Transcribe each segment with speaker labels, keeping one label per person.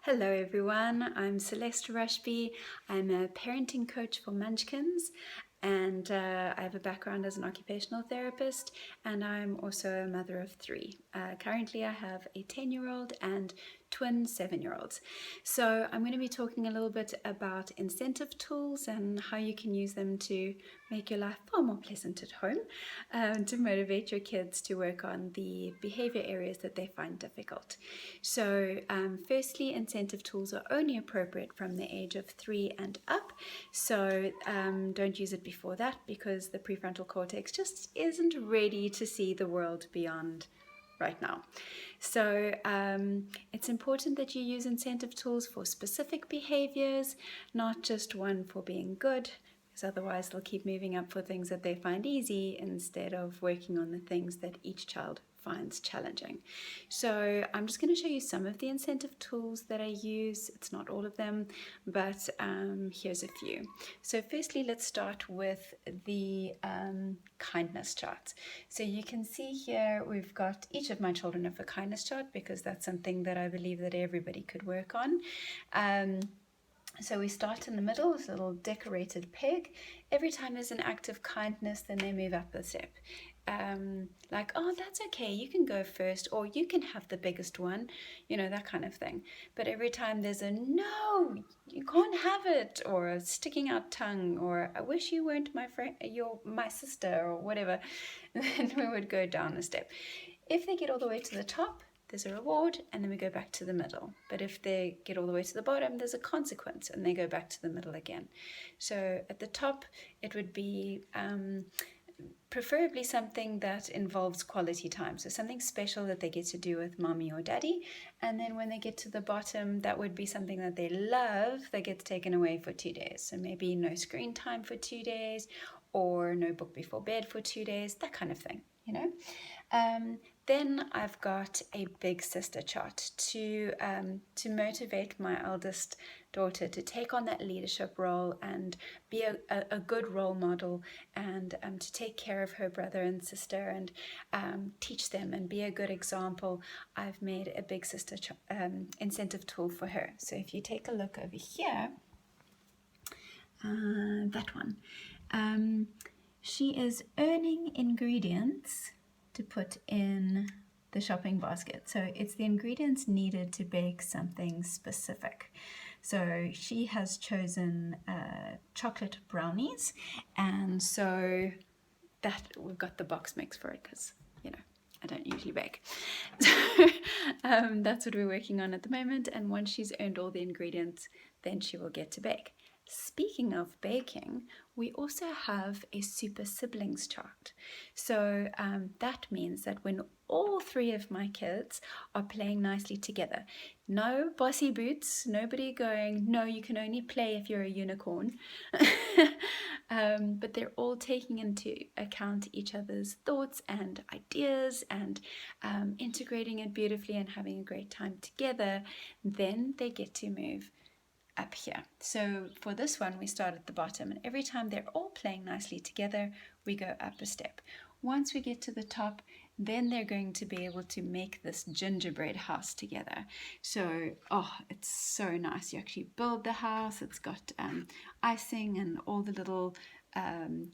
Speaker 1: Hello everyone, I'm Celeste Rushby. I'm a parenting coach for Munchkins and I have a background as an occupational therapist, and I'm also a mother of three. Currently I have a 10-year-old and twin 7-year-olds. So I'm going to be talking a little bit about incentive tools and how you can use them to make your life far more pleasant at home, to motivate your kids to work on the behavior areas that they find difficult. So firstly, incentive tools are only appropriate from the age of 3 and up. So don't use it before that, because the prefrontal cortex just isn't ready to see the world beyond right now. So it's important that you use incentive tools for specific behaviors, not just one for being good, because otherwise they'll keep moving up for things that they find easy instead of working on the things that each child finds challenging. So I'm just going to show you some of the incentive tools that I use. It's not all of them, but here's a few. So firstly, let's start with the kindness chart. So you can see here we've got each of my children have a kindness chart, because that's something that I believe that everybody could work on. So we start in the middle with a little decorated pig. Every time there's an act of kindness, then they move up a step. Like, oh, that's okay, you can go first, or you can have the biggest one, you know, that kind of thing. But every time there's a no, you can't have it, or a sticking out tongue, or I wish you weren't my friend, you're my sister, or whatever, then we would go down a step. If they get all the way to the top, there's a reward, and then we go back to the middle. But if they get all the way to the bottom, there's a consequence, and they go back to the middle again. So at the top, it would be preferably something that involves quality time, so something special that they get to do with mommy or daddy. And then when they get to the bottom, that would be something that they love that gets taken away for 2 days. So maybe no screen time for 2 days, or no book before bed for 2 days, that kind of thing, you know. Then I've got a big sister chart to motivate my eldest daughter to take on that leadership role and be a good role model, and to take care of her brother and sister, and teach them and be a good example. I've made a big sister incentive tool for her. So if you take a look over here, that one, she is earning ingredients to put in the shopping basket. So it's the ingredients needed to bake something specific. So she has chosen chocolate brownies, and so that we've got the box mix for it, because you know I don't usually bake. So that's what we're working on at the moment, and once she's earned all the ingredients, then she will get to bake. Speaking of baking, we also have a super siblings chart. So that means that when all three of my kids are playing nicely together, no bossy boots, nobody going, no, you can only play if you're a unicorn, but they're all taking into account each other's thoughts and ideas, and integrating it beautifully and having a great time together, then they get to move up here. So for this one, we start at the bottom, and every time they're all playing nicely together, we go up a step. Once we get to the top, then they're going to be able to make this gingerbread house together. So, oh, it's so nice. You actually build the house. It's got icing and all the little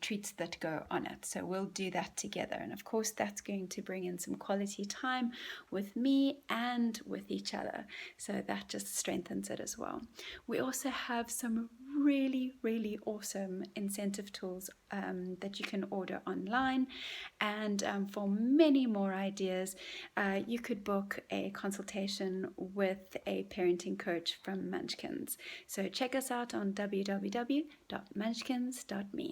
Speaker 1: treats that go on it. So we'll do that together, and of course that's going to bring in some quality time with me and with each other, so that just strengthens it as well. We also have some really awesome incentive tools that you can order online, and for many more ideas you could book a consultation with a parenting coach from Munchkins. So check us out on www.munchkins.me.